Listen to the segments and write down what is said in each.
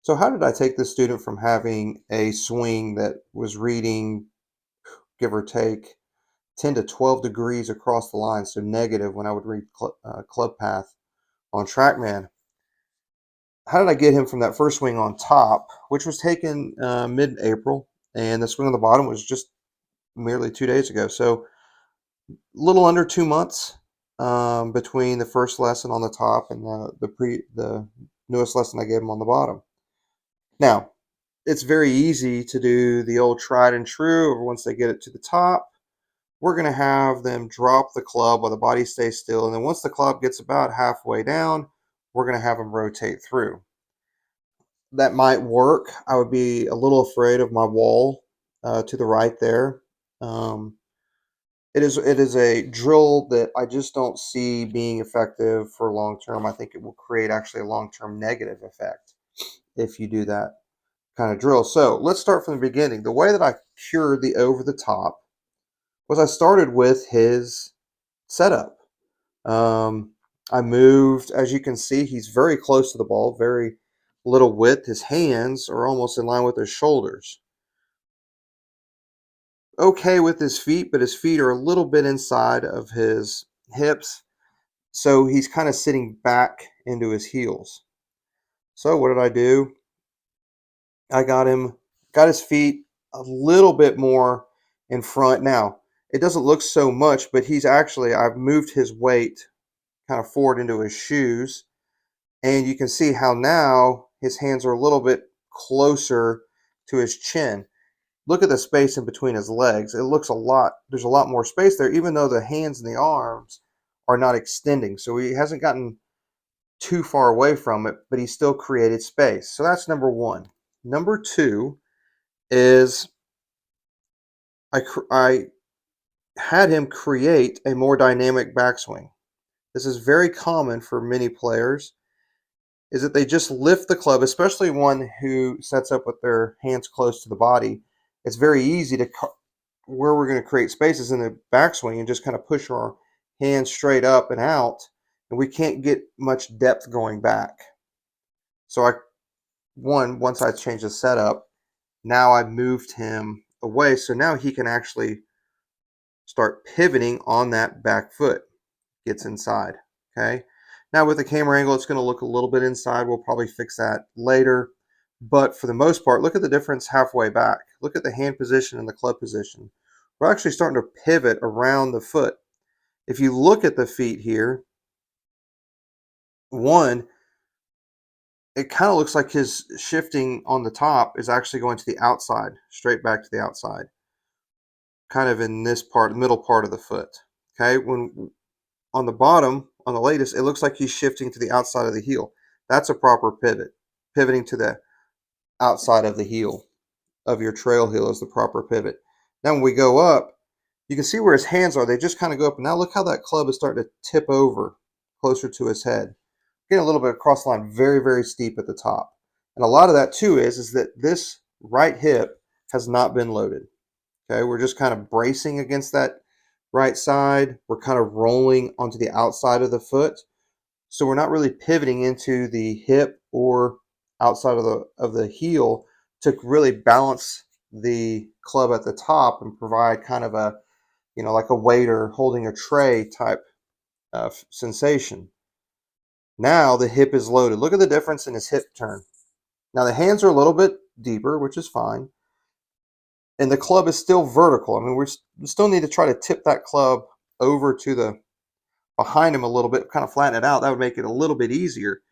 So how did I take this student from having a swing that was reading, give or take, 10 to 12 degrees across the line, so negative when I would read club path on TrackMan? How did I get him from that first swing on top, which was taken mid-April, and the swing on the bottom was just merely 2 days ago? So a little under 2 months between the first lesson on the top and the newest lesson I gave him on the bottom. Now, it's very easy to do the old tried and true. Or once they get it to the top, we're going to have them drop the club while the body stays still. And then once the club gets about halfway down, we're going to have them rotate through. That might work. I would be a little afraid of my wall to the right there. Um, it is a drill that I just don't see being effective for long term. I think it will create actually a long term negative effect if you do that kind of drill. So let's start from the beginning. The way that I cured the over the top was I started with his setup. Um, I moved, as you can see, he's very close to the ball, very little width. His hands are almost in line with his shoulders. Okay with his feet, but his feet are a little bit inside of his hips. So he's kind of sitting back into his heels. So what did I do? I got his feet a little bit more in front. Now, it doesn't look so much, but I've moved his weight kind of forward into his shoes. And you can see how now his hands are a little bit closer to his chin. Look at the space in between his legs. There's a lot more space there, even though the hands and the arms are not extending. So he hasn't gotten too far away from it, but he still created space. So that's number one. Number two is I had him create a more dynamic backswing. This is very common for many players, is that they just lift the club, especially one who sets up with their hands close to the body. It's very easy to, where we're going to create spaces in the backswing and just kind of push our hands straight up and out, and we can't get much depth going back. So once I changed the setup, now I moved him away, so now he can actually start pivoting on that back foot, gets inside. Okay. Now with the camera angle, it's going to look a little bit inside. We'll probably fix that later. But for the most part, look at the difference halfway back. Look at the hand position and the club position. We're actually starting to pivot around the foot. If you look at the feet here, one, it kind of looks like his shifting on the top is actually going to the outside, straight back to the outside, kind of in this part, middle part of the foot. Okay, when on the bottom, on the latest, it looks like he's shifting to the outside of the heel. That's a proper pivot. Pivoting to the outside of the heel of your trail heel is the proper pivot. Now when we go up, you can see where his hands are. They just kind of go up. And now look how that club is starting to tip over closer to his head. Getting a little bit across the line, very, very steep at the top. And a lot of that too is that this right hip has not been loaded. Okay, we're just kind of bracing against that right side. We're kind of rolling onto the outside of the foot. So we're not really pivoting into the hip or outside of the heel to really balance the club at the top and provide kind of a, like a waiter holding a tray type of sensation. Now the hip is loaded. Look at the difference in his hip turn. Now the hands are a little bit deeper, which is fine. And the club is still vertical. I mean, we still need to try to tip that club over to the behind him a little bit, kind of flatten it out. That would make it a little bit easier.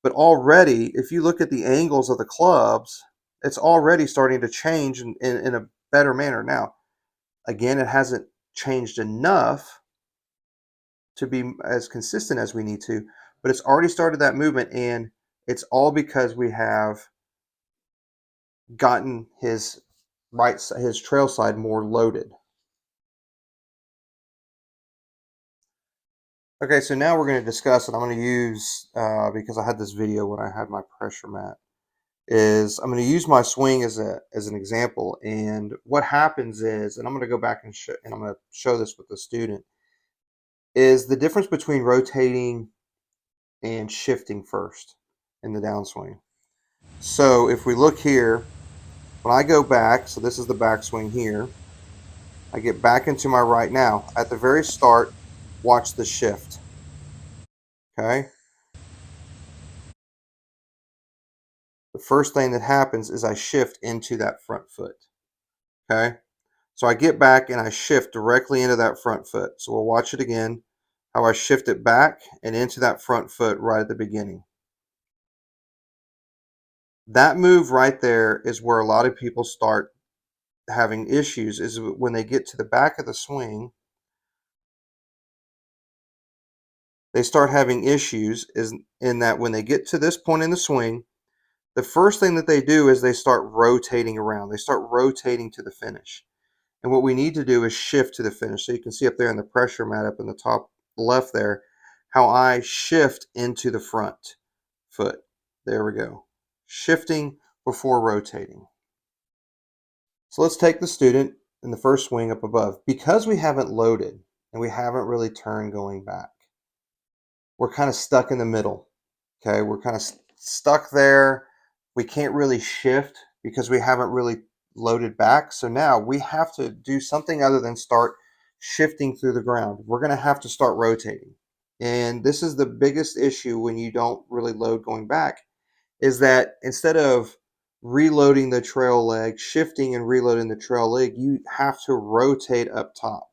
But already, if you look at the angles of the clubs, it's already starting to change in a better manner. Now, again, it hasn't changed enough to be as consistent as we need to, but it's already started that movement, and it's all because we have gotten his trail side more loaded. Okay, so now we're going to discuss, and I'm going to use, because I had this video when I had my pressure mat, is I'm going to use my swing as an example. And what happens is, and I'm going to go back and I'm going to show this with the student, is the difference between rotating and shifting first in the downswing. So if we look here, when I go back, so this is the backswing here, I get back into my right now. At the very start, watch the shift. Okay. The first thing that happens is I shift into that front foot. Okay. So I get back and I shift directly into that front foot. So we'll watch it again, how I shift it back and into that front foot right at the beginning. That move right there is where a lot of people start having issues, is when they get to the back of the swing, they start having issues is in that when they get to this point in the swing, the first thing that they do is they start rotating around. They start rotating to the finish. And what we need to do is shift to the finish. So you can see up there in the pressure mat up in the top left there, how I shift into the front foot. There we go. Shifting before rotating. So let's take the student in the first swing up above. Because we haven't loaded and we haven't really turned going back, we're kind of stuck in the middle. Okay, we're kind of stuck there. We can't really shift because we haven't really loaded back. So now we have to do something other than start shifting through the ground. We're going to have to start rotating. And this is the biggest issue when you don't really load going back, is that instead of reloading the trail leg, shifting and reloading the trail leg, you have to rotate up top.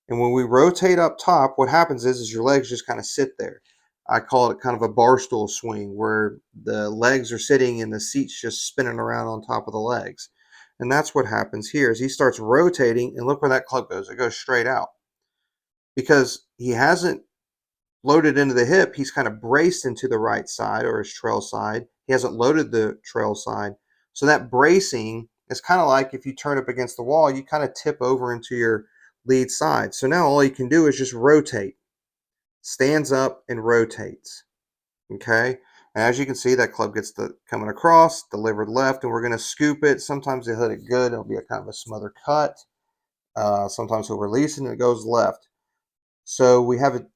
And when we rotate up top, what happens is your legs just kind of sit there. I call it kind of a bar stool swing, where the legs are sitting and the seat's just spinning around on top of the legs. And that's what happens here is he starts rotating, and look where that club goes. It goes straight out because he hasn't loaded into the hip. He's kind of braced into the right side or his trail side. He hasn't loaded the trail side. So that bracing is kind of like if you turn up against the wall, you kind of tip over into your lead side. So now all you can do is just rotate, stands up and rotates. Okay. And as you can see, that club gets the coming across, delivered left, and we're going to scoop it. Sometimes they hit it good. It'll be a kind of a smother cut. Sometimes he'll release it and it goes left. So we have it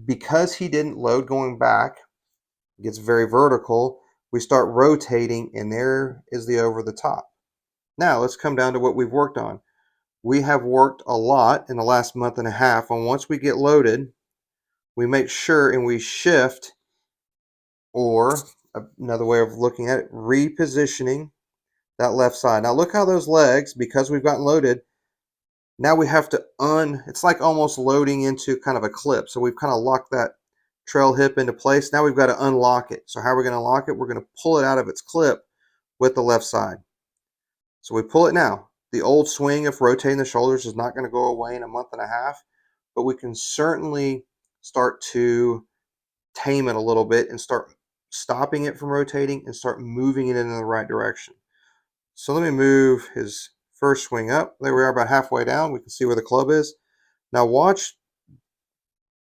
because he didn't load going back. It gets very vertical. We start rotating, and there is the over the top. Now let's come down to what we've worked on. We have worked a lot in the last month and a half on once we get loaded, we make sure and we shift, or another way of looking at it, repositioning that left side. Now look how those legs, because we've gotten loaded, now we have to it's like almost loading into kind of a clip. So we've kind of locked that trail hip into place. Now we've got to unlock it. So how are we going to unlock it? We're going to pull it out of its clip with the left side. So we pull it now. The old swing of rotating the shoulders is not going to go away in a month and a half, but we can certainly start to tame it a little bit and start stopping it from rotating and start moving it in the right direction. So let me move his first swing up. There we are, about halfway down. We can see where the club is. Now watch,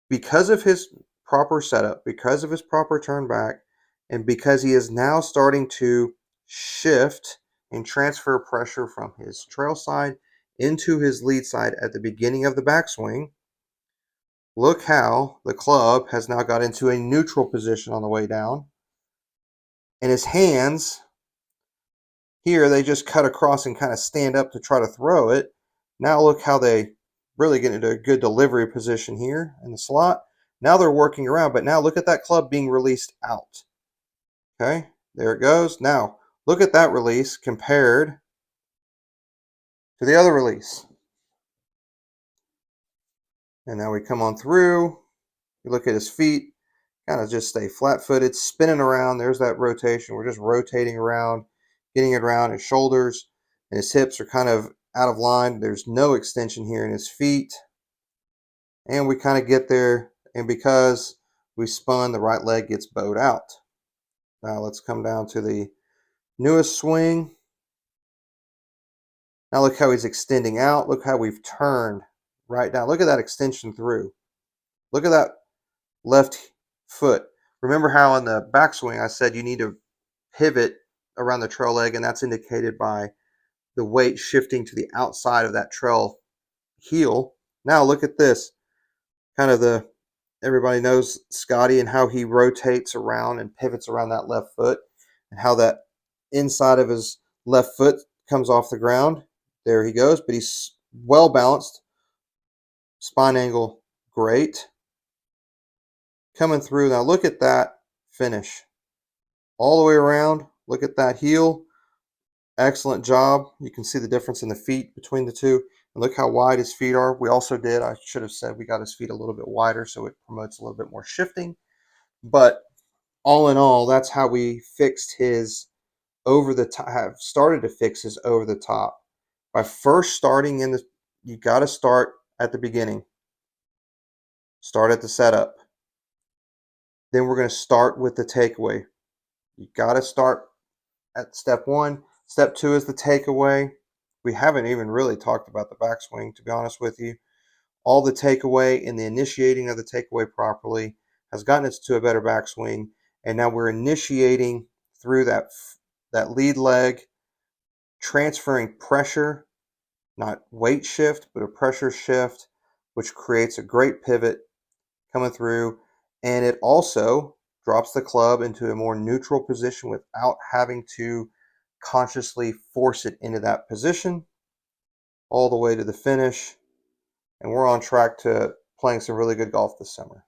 because of his proper setup, because of his proper turn back, and because he is now starting to shift and transfer pressure from his trail side into his lead side at the beginning of the backswing, look how the club has now got into a neutral position on the way down. And his hands here, they just cut across and kind of stand up to try to throw it. Now look how they really get into a good delivery position here in the slot. Now they're working around, but now look at that club being released out. Okay, there it goes. Now look at that release compared to the other release. And now we come on through. You look at his feet, kind of just stay flat-footed, spinning around. There's that rotation. We're just rotating around, getting it around his shoulders, and his hips are kind of out of line. There's no extension here in his feet. And we kind of get there, and because we spun, the right leg gets bowed out. Now let's come down to the newest swing. Now look how he's extending out. Look how we've turned right down. Look at that extension through. Look at that left foot. Remember how in the backswing I said you need to pivot around the trail leg, and that's indicated by the weight shifting to the outside of that trail heel. Now look at this. Kind of everybody knows Scotty and how he rotates around and pivots around that left foot, and how that inside of his left foot comes off the ground. There he goes, but he's well balanced. Spine angle, great. Coming through. Now look at that finish. All the way around. Look at that heel. Excellent job. You can see the difference in the feet between the two. And look how wide his feet are. We also did, I should have said, we got his feet a little bit wider so it promotes a little bit more shifting. But all in all, that's how we fixed his over the top, have started to fix his over the top. By first starting in the, you got to start at the beginning. Start at the setup. Then we're going to start with the takeaway. You got to start at step one. Step two is the takeaway. We haven't even really talked about the backswing, to be honest with you. All the takeaway and the initiating of the takeaway properly has gotten us to a better backswing. And now we're initiating through that lead leg, transferring pressure, not weight shift, but a pressure shift, which creates a great pivot coming through. And it also drops the club into a more neutral position without having to consciously force it into that position all the way to the finish. And we're on track to playing some really good golf this summer.